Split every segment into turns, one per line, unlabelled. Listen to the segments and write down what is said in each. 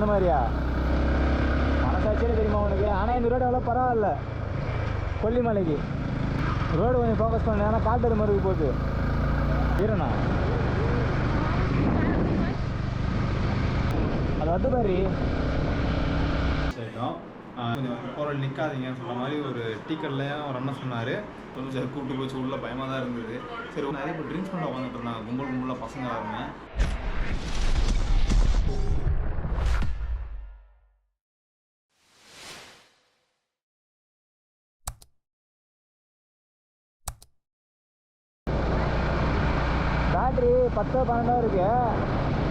இந்த மாதிரியா மனசாட்சியே தெரியுமா உனக்கு? ஆனால் இந்த ரோடு எவ்வளோ பரவாயில்ல. கொல்லிமலைக்கு ரோடு கொஞ்சம் ஃபோக்கஸ் பண்ணு. ஆனால் காட்டு மருக்கு போகுது ஈரண்ணா. அது வந்து பாரு
கொஞ்சம் போராடி நிற்காதீங்கன்னு சொன்ன மாதிரி ஒரு டீக்கர்லையும் ஒரு அண்ணன் சொன்னார். கொஞ்சம் சரி கூப்பிட்டு போச்சு. உள்ள பயமாக தான் இருந்தது. சரி நிறைய பேர் ட்ரிங்க்ஸ் பண்ண உட்காந்துட்டு இருந்தாங்க. கும்பலாக பசங்க எல்லாருமே.
பேட்ரி 10-12 இருக்கு.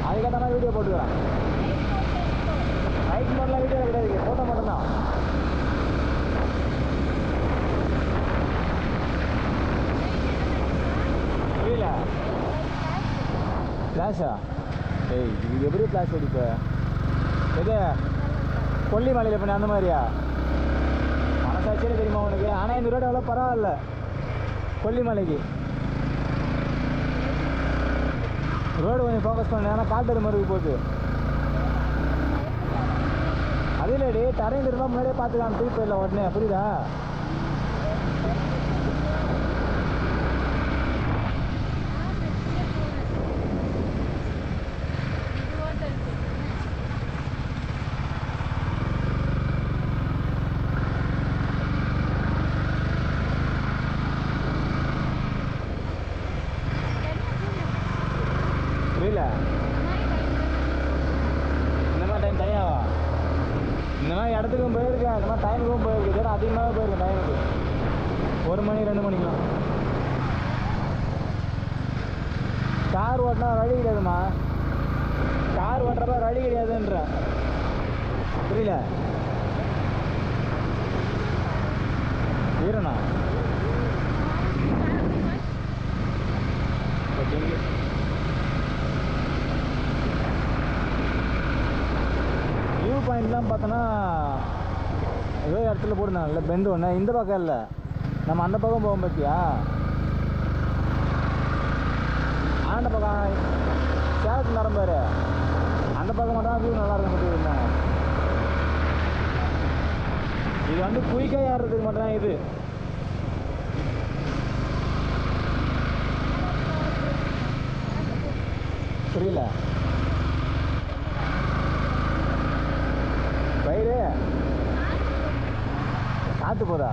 அதுக்கேற்ற மாதிரி வீடியோ போட்டுக்கிறேன். ரைட் மோட்லாம் வீடியோ கிடையாது, ஃபோட்டோ மட்டும்தான். புரியல. ஃப்ளாஷா? ஏய் இது எப்படி ஃப்ளாஷ் அடிப்ப? எது கொல்லிமலையில் பண்ண அந்த மாதிரியா? மனசாட்சியே தெரியுமா உனக்கு? ஆனால் இந்த ரோடு எவ்வளோ பரவாயில்ல. கொல்லிமலைக்கு ரோடு கொஞ்சம் ஃபோக்கஸ் பண்ணு. ஆனால் காட்டு மருக்கு போகுது. அது இல்லடி டரைன் திரும்ப முன்னாடியே பார்த்துக்கலாம். தூக்கி போயிடலாம் உடனே. புரியுதா? புரியல. இந்த மாதிரி டைம் தனியாவா? இந்த மாதிரி இடத்துக்கும் போயிருக்கேன், இந்த மாதிரி டைமுக்கும் போயிருக்கு. இதோட அதிகமாக போயிருக்கேன் டைமுக்கு. 1 மணி 2 மணிக்கெலாம் கார் ஓட்டினா வழி கிடையாதுமா. கார் ஓட்டுறப்ப வழி கிடையாதுன்ற. புரியல. வீரண்ணா வியூ பாயிண்ட்லாம் பார்த்தோன்னா ஏதோ இடத்துல போட்டுருந்தாங்க. இல்லை பெண்டு ஒன்று இந்த பக்கம் இல்லை, நம்ம அந்த பக்கம் போகும் பார்த்தியா? ஆண்ட பக்கம் சேலத்து நடந்தாரு. அந்த பக்கம் மட்டும் வியூ நல்லா இருக்கும் மட்டும் இருந்தாங்க. இது வந்து குயிக்காக ஏறுறதுக்கு மட்டும் தான் இது. புரியல. பயிறு காற்று போதா?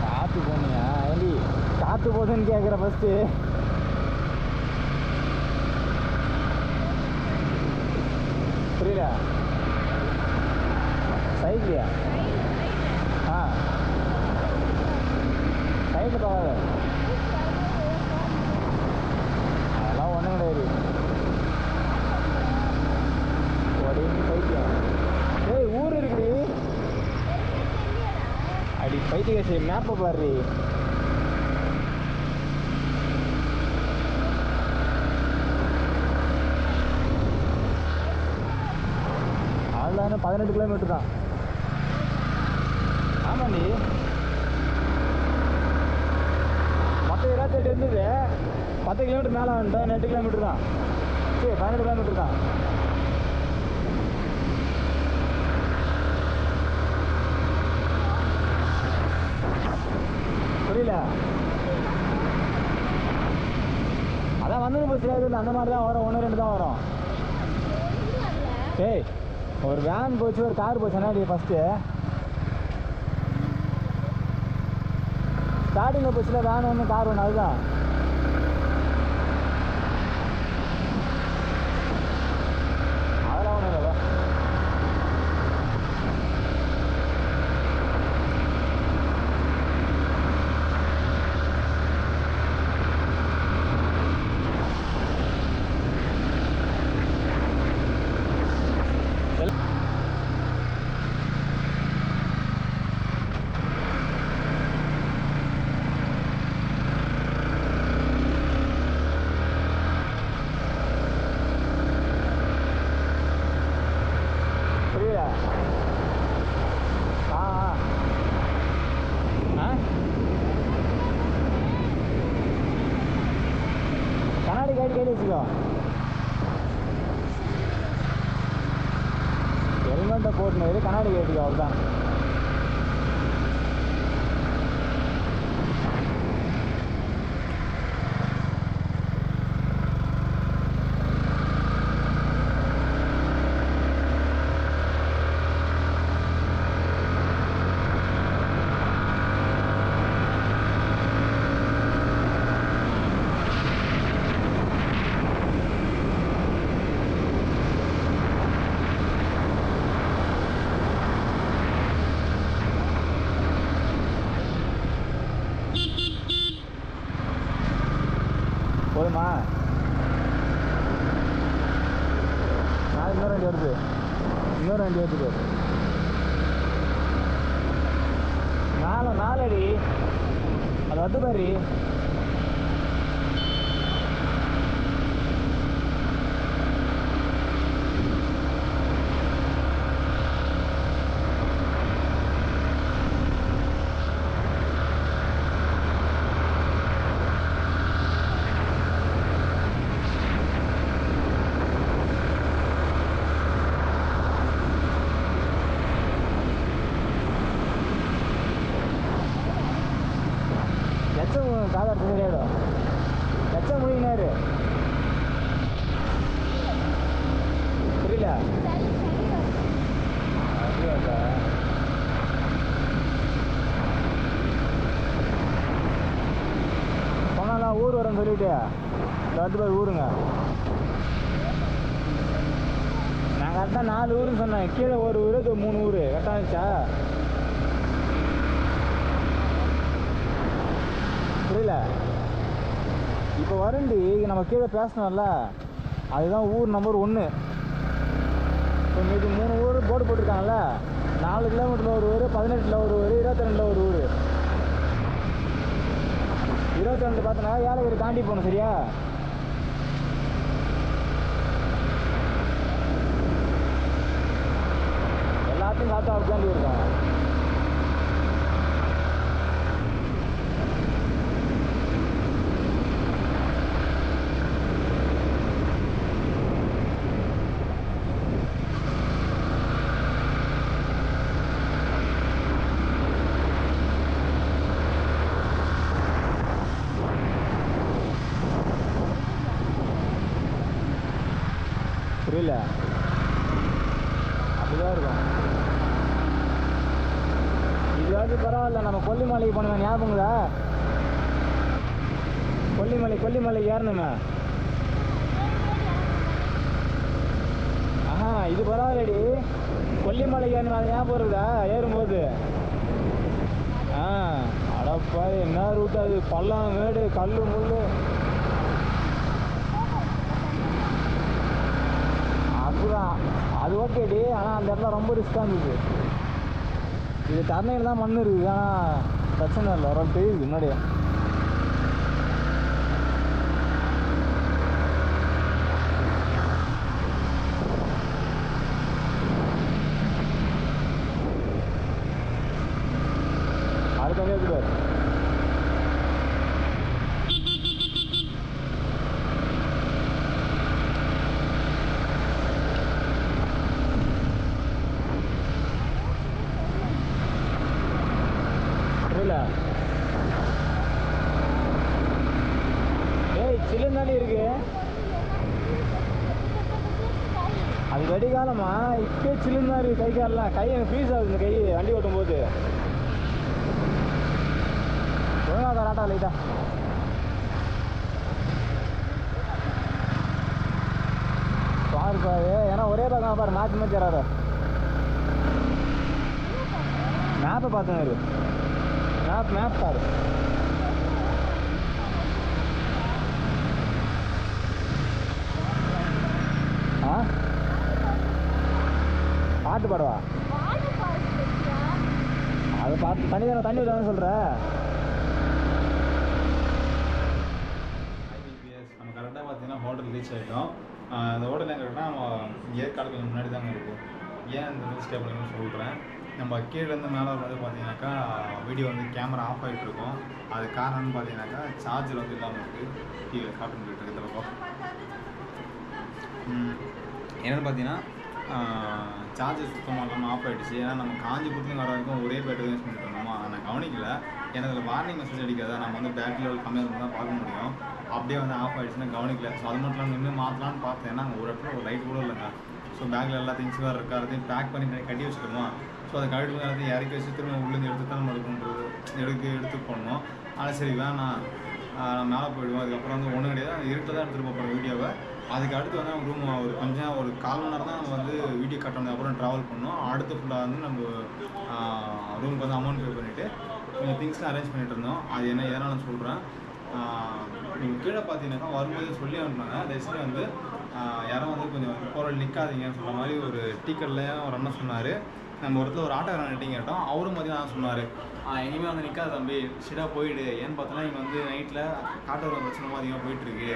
காற்று போனியா? ஏண்டி காற்று போதுன்னு கேட்குற ஃபஸ்ட்டு. புரியல. சைக்கிளியா? ஆ சைக்கிள் போகாத. அதெல்லாம் ஒன்றும் கிடையாது. பைத்தியம். ஏய் ஊர் இருக்குடி. அடி பைத்தியகாசி மேப்பை பாரு. அவ்வளோதானே 18 கிலோமீட்டர் தான். ஆமாண்டி மொத்தம் 28 இருந்தது. 10 கிலோமீட்டர் மேலே வந்துட்டேன். 8 கிலோமீட்டர் தான். சரி 12 கிலோமீட்டர் தான். புரியல. அதான் வந்து பஸ்ஸில் அந்த மாதிரி தான் வரும். 1-2 தான் வரும். ஏய் ஒரு வேன் போச்சு, ஒரு கார் போச்சுன்னா ஃபஸ்ட்டு ஸ்டார்டிங்கில் பஸ்ஸில் வேன் ஒன்று கார் ஒன்று. அதுதான் அதெல்லாம் ஒன்றும் இல்லை. ஹெல்மெட்டை போட்டுனாரு, கண்ணாடி கேட்டுக்கு அவ்வளோதான். போதுமா? நான் இன்னொரு வண்டி வருது, இன்னொரு வண்டி வருது. 4 அடி அது வந்து பாரு. காதா சரியாயிடும். லட்சம் முடியினாரு புரியல. அப்படியாக்கா? சொன்னாலாம் ஊர் வரேன்னு சொல்லிட்டு இந்த வந்து போய் ஊருங்க. நான் கரெக்டாக 4 ஊருன்னு சொன்னேன். கீழே ஒரு ஊர், 3 ஊர் கரெக்டாக இருந்துச்சா? புரியல. இப்போ வரண்டி நம்ம கீழே பேசணும்ல, அதுதான் ஊர் நம்பர் 1. இப்போ மீது 3 ஊர் போர்டு போட்டிருக்காங்கல்ல. 4 கிலோமீட்டரில் ஒரு ஊர், 18ல் ஒரு ஊர், 22ல் ஒரு ஊர். 22 பார்த்தோன்னா ஏலகிரி தாண்டி போகணும். சரியா? எல்லாத்தையும் காத்தா அப்படி தாண்டி இருக்காங்க. புரியல. அப்படிதான் இருக்கும். இதுவாது பரவாயில்ல. நம்ம கொல்லிமலைக்கு போனோம் ஞாபகங்களா? கொல்லிமலை ஏறணுமே. ஆஹா, இது பரவாயில்லடி. கொல்லிமலை ஏறணும், அது ஞாபகம் இருக்குதா? ஏறும்போது அடப்பா என்ன ரூட் அது? பள்ளம், மேடு, கல், முள். அதுதான் அது ஓகேடி. ஆனால் அந்த இடத்துல ரொம்ப ரிஸ்க்காக இருந்துச்சு. இது டர்னையில் தான் மண் இருக்குது. ஆனால் பிரச்சனை இல்லை, ரொம்ப தெரியுது முன்னாடியே. அது கொஞ்சம் இருக்குது. ஏய் சில்லுன்னு தானே இருக்கு. அது வெடிகாலமா? இப்பே சில்லுன்னு தான் இருக்கு. கை காலெலாம் கை எனக்கு ஃப்ரீஸ் ஆகுது. இந்த கை வண்டி ஓட்டும் போது ஒழுங்காக கராட்டா லைட்டா பாரு. ஏன்னா ஒரே பக்கம் பாரு, மாற்றி மாற்றி வராது. மேப்பை பார்த்துங்க. மேப் பாரு. பாட்டு பாடுவா? அது பாட்டு தண்ணி தானே, தண்ணி விடாதுன்னு சொல்கிற.
நம்ம கரெக்டாக பார்த்தீங்கன்னா ஹோட்டல் ரீச் ஆகிட்டோம். அந்த ஹோட்டல் எங்கே இருக்குன்னா நம்ம ஏற்காடு கொஞ்சம் முன்னாடி தாங்க இருக்குது. ஏன் இந்த மாதிரி ஸ்டே பண்ணணும்னு சொல்கிறேன். நம்ம கீழேருந்து மேலே வந்து பார்த்தீங்கன்னாக்கா வீடியோ வந்து கேமரா ஆஃப் ஆகிட்டு இருக்கும். அது காரணம்னு பார்த்தீங்கன்னாக்கா சார்ஜர் வந்து இல்லாமல் இருக்குது. கீழே காட்டுன்னு போயிட்டு இருக்கிறப்போ என்னென்னு பார்த்தீங்கன்னா சார்ஜர் சுத்தமாக இல்லாமல் ஆஃப் ஆகிடுச்சு. ஏன்னா நம்ம காஞ்சிபுரத்துலேருந்து வர வரைக்கும் ஒரே பேட்டரி யூஸ் பண்ணிட்டு இருந்தோமா, நான் கவனிக்கல. எனக்கு அதில் வார்னிங் மெசேஜ் அடிக்காத, நம்ம வந்து பேட்டரி லெவல் கம்மியாக இருந்தால் தான் பார்க்க முடியும். அப்படியே வந்து ஆஃப் ஆகிடுச்சுன்னா கவனிக்கல. ஸோ அது மட்டும் இல்லாமல் நின்று மாற்றலான்னு பார்த்தேன். ஏன்னா அங்கே ஒரு இடத்துல ஒரு லைட் கூட இல்லைங்க. ஸோ பேக்கில் எல்லா திங்ஸ் வேறு இருக்கா, எல்லாத்தையும் பேக் பண்ணி கட்டி வச்சுக்கணுமா. ஸோ அதை கழட்டி எல்லாத்தையும் இறக்கி வச்சு திரும்ப உள்ளேருந்து எடுத்து தான் நம்ம எடுத்து போடணும். ஆனால் சரி வேணாம், நான் மேலே போயிடுவோம். அதுக்கப்புறம் வந்து ஒன்றும் கிடையாது, அந்த இருட்டில் தான் எடுத்துகிட்டு போகிறோம் வீடியோவை. அதுக்கு அடுத்து வந்து நம்ம ரூம் ஒரு கொஞ்சம் ஒரு 1/4 மணி நேரம் தான் நம்ம வந்து வீடியோ கட்டணும். அப்புறம் ட்ராவல் பண்ணோம். அடுத்து ஃபுல்லாக வந்து நம்ம ரூமுக்கு வந்து அமௌண்ட் பே பண்ணிவிட்டு கொஞ்சம் திங்ஸ்லாம் அரேஞ்ச் பண்ணிகிட்டு இருந்தோம். அது என்ன எதனால் நான் சொல்கிறேன். கீழே பார்த்தீங்கன்னாக்கா வரும்போது சொல்லி அனுப்பினாங்க, தயவுசெய்து வந்து யாரும் வந்து கொஞ்சம் போகிற நிற்காதீங்கன்னு சொல்கிற மாதிரி ஒரு டீக்கர்லையும் ஒரு அண்ணன் சொன்னார். நம்ம ஒரு இடத்துல ஒரு ஆட்டோக்காரன் நிட்டிங் கேட்டோம். அவரும் பார்த்தீங்கன்னா சொன்னார், இனிமேல் வந்து நிற்காத தம்பி, ஸ்ட்ரெயிட்டாக போயிடு. ஏன்னு பார்த்தோன்னா இங்கே வந்து நைட்டில் காட்டு பிரச்சனை அதிகமாக போயிட்டுருக்கு,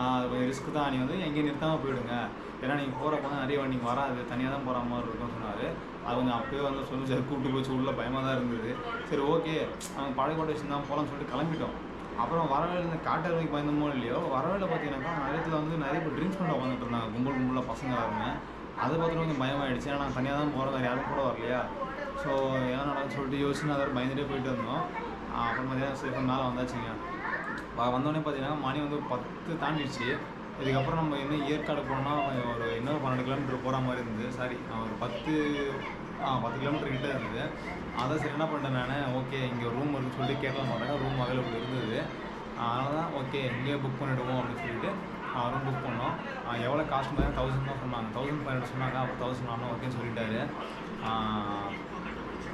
அது கொஞ்சம் ரிஸ்க்கு தான். நீ வந்து எங்கேயும் நிறுத்தாமல் போயிடுங்க. ஏன்னா நீங்கள் போகிறப்ப தான் நிறைய வண்டிங்க வராது, தனியாக தான் போகிற மாதிரி இருக்கும்னு சொன்னார். அது கொஞ்சம் அப்போயே வந்து சொல்லி சார் கூப்பிட்டு போச்சு, உள்ள பயமாக தான் இருந்தது. சரி ஓகே, அவங்க பழையக்கோட்டை வச்சு தான் போகலான்னு சொல்லிட்டு கிளம்பிட்டோம். அப்புறம் வரவேல இந்த காட்டேரிக்கு பயந்தமோ இல்லையோ, வரவேல பார்த்தீங்கன்னாக்கா நிறையத்தில் வந்து நிறைய பேர் ட்ரிங்க்ஸ் பண்ண உட்காந்துட்டு இருந்தாங்க, கும்பலாக பசங்க எல்லாருமே. அதை பார்த்துட்டு கொஞ்சம் பயமாகிடுச்சு. ஏன்னா நாங்கள் தனியாக தான் போகிறோம், வேறு யாரும் கூட வரலையா. ஸோ ஏன்னா நடக்குன்னு சொல்லிட்டு யோசிச்சு அதை பயந்துகிட்டே போயிட்டு இருந்தோம். அப்புறம் பார்த்தீங்கன்னா சேஃபாக மேலே வந்தாச்சுங்க. வந்தோடனே பார்த்தீங்கன்னா மணி வந்து 10 தாண்டிடுச்சு. இதுக்கப்புறம் நம்ம இன்னும் ஏற்காடு போனோம்னா ஒரு இன்னொரு 12 கிலோமீட்டர் போகிற மாதிரி இருந்தது. சாரி, ஒரு 10 கிலோமீட்டர் கிட்டே இருந்தது. அதை சரி என்ன பண்ணிட்டேன் நான், ஓகே இங்கே ஒரு ரூம் இருக்குன்னு சொல்லிட்டு கேட்கலாம் மாட்டாங்க, ரூம் அவைலபிள் இருந்தது. அதனால தான் ஓகே இங்கேயே புக் பண்ணிவிடுவோம் அப்படின்னு சொல்லிட்டு ரூம் புக் பண்ணோம். எவ்வளோ காஸ்ட் பார்த்தா 1000 தான் சொன்னாங்க, 1500 சொன்னாங்க. அப்புறம் 1000 நானும் ஓகேன்னு சொல்லிட்டாரு.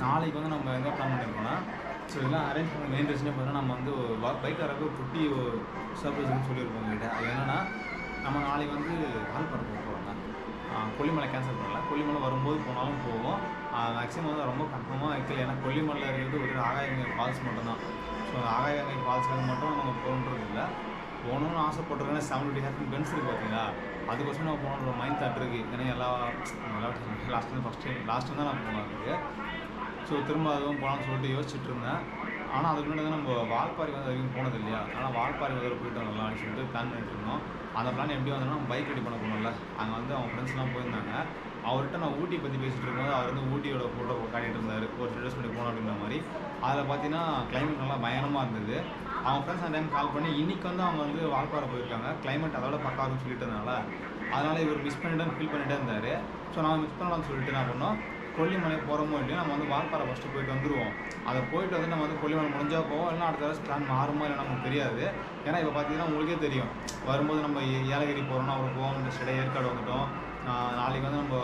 நாளைக்கு வந்து நம்ம எங்கே பிளான் பண்ணியிருக்கோம்னா, ஸோ இதெல்லாம் அரேஞ்ச் பண்ண மெயின் ரீசனே பார்த்தீங்கன்னா நம்ம வந்து பைக் வரப்போ குட்டி சர்ப்ரைஸ்ன்னு சொல்லியிருக்கோம் உங்கள்கிட்ட. அது என்னென்னா, நம்ம நாளைக்கு வந்து வால்பாறை போக போகிறோங்க. கொல்லிமலை கேன்சல் பண்ணல, கொல்லிமலை வரும்போது போனாலும் போவோம். மேக்ஸிமம் வந்து ரொம்ப கன்ஃபார்மாக வைக்கல, ஏன்னா கொல்லிமலையில் இருக்கிறது ஒரு ஆகாயங்கை ஃபால்ஸ் மட்டும்தான். ஸோ அந்த ஆகாயங்கை ஃபால்ஸுக்கு மட்டும் நம்ம போகணுன்றது இல்லை. போகணுன்னு ஆசைப்பட்ருக்கேன்னா 70 ஹேப்பன் பென்ஸ் இருக்குது பார்த்தீங்களா, அதுக்கோசரம் நம்ம போகணுன்ற மைண்ட் தாட் இருக்குது. ஏன்னா எல்லா லாஸ்ட் டைம் தான் நான் போனேன் அதுக்கு. ஸோ திரும்ப அதுவும் போகலான்னு சொல்லிட்டு யோசிச்சுட்டு இருந்தேன். ஆனால் அதுக்கு முன்னாடி தான் நம்ம வால்பாறை வந்து வரைக்கும் போனது இல்லையா, ஆனால் வால்பாறை வந்து போயிட்டு வரலாம்னு சொல்லிட்டு பிளான் பண்ணிட்டு இருந்தோம். அந்த பிளான் எப்படி வந்தோம்னா, நம்ம பைக் ரெடி பண்ண போனோம்ல, அங்கே வந்து அவங்க ஃப்ரெண்ட்ஸ்லாம் போயிருந்தாங்க. அவர்கிட்ட நான் ஊட்டி பற்றி பேசிகிட்டு இருக்கும்போது அவர் வந்து ஊட்டியோட ஃபோட்டோ காட்டிகிட்டு இருந்தார், ஒரு 2 டேஸ் பண்ணி போனோம் அப்படின்ற மாதிரி. அதில் பார்த்தீங்கன்னா கிளைமேட் நல்லா பயங்கரமாக இருந்தது. அவங்க ஃப்ரெண்ட்ஸ் அந்த டைம் கால் பண்ணி இன்றைக்கி வந்து அவங்க வந்து வால்பாறை போயிருக்காங்க, கிளைமேட் அதோட பக்காருன்னு சொல்லிட்டு இருந்தனால அதனால் இவர் மிஸ் பண்ணிட்டு ஃபீல் பண்ணிகிட்டே இருந்தார். ஸோ நான் மிஸ் பண்ணலாம்னு சொல்லிட்டு என்ன பண்ணோம், கொல்லிமலை போகிறோமோ இல்லையா, நம்ம வந்து வால்பாறை ஃபஸ்ட்டு போயிட்டு வந்துடுவோம். அதை போயிட்டு வந்து நம்ம வந்து கொல்லிமலை முடிஞ்சால் போவோம், இல்லைனா அடுத்த தடவை பிளான் மாறுமா இல்லை நமக்கு தெரியாது. ஏன்னா இப்போ பார்த்தீங்கன்னா உங்களுக்கே தெரியும், வரும்போது நம்ம ஏலகிரி போகிறோம்னா அப்புறம் போவோம், இந்த ஸ்டே ஏற்காடு வந்துட்டோம். நாளைக்கு வந்து நம்ம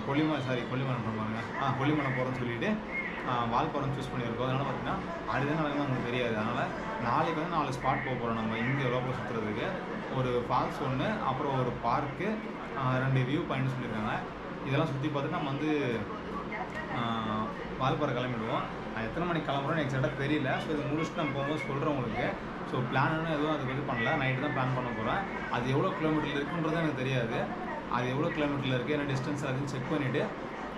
கொல்லிமலை பாருங்க, கொல்லிமலை போகிறோம்னு சொல்லிவிட்டு வால்பாறை சூஸ் பண்ணியிருக்கோம். அதனால் பார்த்தீங்கன்னா அதுதான் நடக்குமா நமக்கு தெரியாது. அதனால் நாளைக்கு வந்து 4 ஸ்பாட் போக போகிறோம் நம்ம இங்கே லோக்கல் சுற்றுறதுக்கு. ஒரு ஃபால்ஸ் ஒன்று, அப்புறம் ஒரு பார்க்கு, 2 வியூ பாயிண்ட்னு சொல்லியிருக்காங்க. இதெல்லாம் சுற்றி பார்த்துட்டு நம்ம வந்து வால்பாறை கிளம்பிடுவோம். நான் எத்தனை மணிக்கு கிளம்புறோன்னு எக்ஸாக்டாக தெரியல. ஸோ இது முடிச்சுட்டு நம்ம போகும்போது சொல்கிறேன் உங்களுக்கு. ஸோ பிளான்னு எதுவும் அதுக்கு இது பண்ணல, நைட்டு தான் பிளான் பண்ண போகிறேன். அது எவ்வளோ கிலோமீட்டரில் இருக்குன்றது எனக்கு தெரியாது. அது எவ்வளோ கிலோமீட்டரில் இருக்குது, என்ன டிஸ்டன்ஸ் அதுன்னு செக் பண்ணிவிட்டு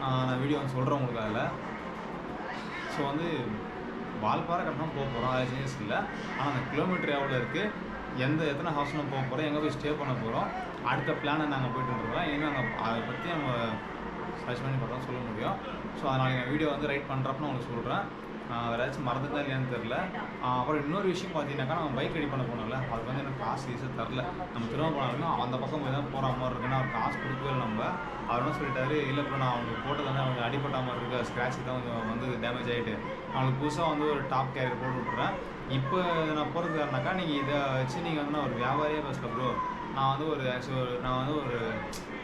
நான் வீடியோ வந்து சொல்கிறேன் உங்களுக்கு அதில். ஸோ வந்து வால்பாறை கரெக்டாக போக போகிறோம், அது சேஞ்சஸ் இல்லை. ஆனால் அந்த கிலோமீட்டர் எவ்வளோ இருக்குது, எத்தனை ஹவுஸ் நம்ம போக போகிறோம், எங்கே போய் ஸ்டே பண்ண போகிறோம், அடுத்த பிளானை நாங்கள் போய்ட்டு இருக்கோம். இனிமேல் நாங்கள் அதை பற்றி நம்ம சர்ச் பண்ணி பார்த்தா சொல்ல முடியும். ஸோ அதனால் நான் வீடியோ வந்து ரைட் பண்ணுறப்ப நான் உங்களுக்கு சொல்கிறேன். வேறு ஏதாச்சும் மறந்துட்டா இல்லையான்னு தெரில. அப்புறம் இன்னொரு விஷயம் பார்த்தீங்கன்னாக்கா, நம்ம பைக் ரெடி பண்ண போனோம்ல, அதுக்கு வந்து எனக்கு காசு ஈஸியாக தரல. நம்ம திரும்ப போனாலும்னா அந்த பக்கம் போய் தான் போகிற மாதிரி இருக்குன்னா அவர் காசு கொடுக்கவே இல்லை. நம்ம அவர் என்ன சொல்லிட்டாரு, இல்லை இப்போ நான் அவங்களுக்கு போட்டது வந்து அவங்க அடிப்பட்ட மாதிரி இருக்குது, ஸ்க்ராட்ச் தான் கொஞ்சம் வந்து டேமேஜ் ஆகிட்டு, அவங்களுக்கு புதுசாக வந்து ஒரு டாப் கேரியர் போட்டு விட்றேன். இப்போ நான் போகிறது காரணாக்கா, நீங்கள் இதை வச்சு நீங்கள் வந்து நான் ஒரு வியாபாரியாக பேசல ப்ரோ, நான் வந்து ஒரு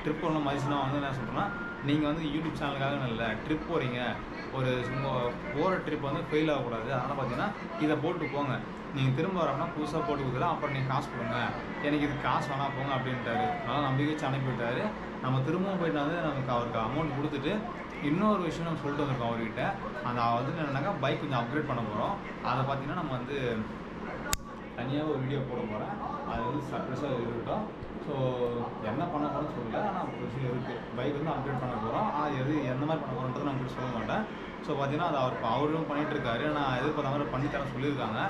ட்ரிப் ஒன்று மதிச்சுனா வந்து என்ன சொல்கிறேன்னா, நீங்கள் வந்து யூடியூப் சேனலுக்காக இல்லை ட்ரிப் போகிறீங்க, ஒரு போகிற ட்ரிப் வந்து ஃபெயில் ஆகக்கூடாது. அதனால் பார்த்தீங்கன்னா இதை போட்டு போங்க, நீங்கள் திரும்ப வரப்போனா புதுசாக போட்டு கொடுக்குறேன், அப்புறம் நீங்கள் காசு கொடுங்க, எனக்கு இது காசு வேணாம் போங்க அப்படின்ட்டாரு. அதனால் நம்பிக்கை வச்சு அனுப்பிவிட்டார். நம்ம திரும்பவும் போயிட்டு வந்து நமக்கு அவருக்கு அமௌண்ட் கொடுத்துட்டு இன்னொரு விஷயம் நம்ம சொல்லிட்டு வந்திருக்கோம் அவர்கிட்ட. அந்த வந்து என்னென்னாக்கா பைக் கொஞ்சம் அப்கிரேட் பண்ண போகிறோம். அதை பார்த்தீங்கன்னா நம்ம வந்து தனியாக ஒரு வீடியோ போட போகிறேன், அது வந்து சர்ப்ரைஸாக இருக்கட்டும். ஸோ என்ன பண்ண போகிறோன்னு சொல்லல, ஆனால் ஒரு விஷயம் இருக்குது, பைக் வந்து அப்டேட் பண்ண போகிறோம். அது எந்த மாதிரி பண்ண போகிறோன்றது நான் சொல்ல மாட்டேன். ஸோ பார்த்தீங்கன்னா அது அவரும் பண்ணிகிட்ருக்காரு, நான் எதிர்பார்த்த மாதிரி பண்ணித்தரேன் சொல்லியிருக்காங்க.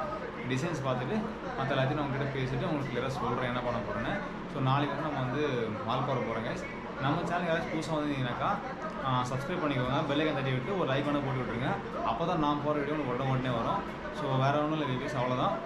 டிசைன்ஸ் பார்த்துட்டு மற்ற எல்லாத்தையும் நான் உங்கள்கிட்ட பேசிவிட்டு உங்களுக்கு கிளியராக சொல்கிறேன் என்ன பண்ண போகிறேன்னு. ஸோ நாளைக்கு வந்து நம்ம வந்து வால்பாறை போகிறோங்க. நம்ம சேனல் யாராச்சும் புதுசாக வந்தீங்கன்னாக்கா சப்ஸ்கிரைப் பண்ணிக்கோங்க, பெல்லைக்கன் தட்டி விட்டு ஒரு லைக் பண்ண போட்டு விட்ருங்க. அப்போ தான் நான் போகிற வீடியோ உங்களுக்கு உடனே வரும். ஸோ வேறு ஒன்றும் இல்லை ரிவ்யூஸ், அவ்வளோதான்.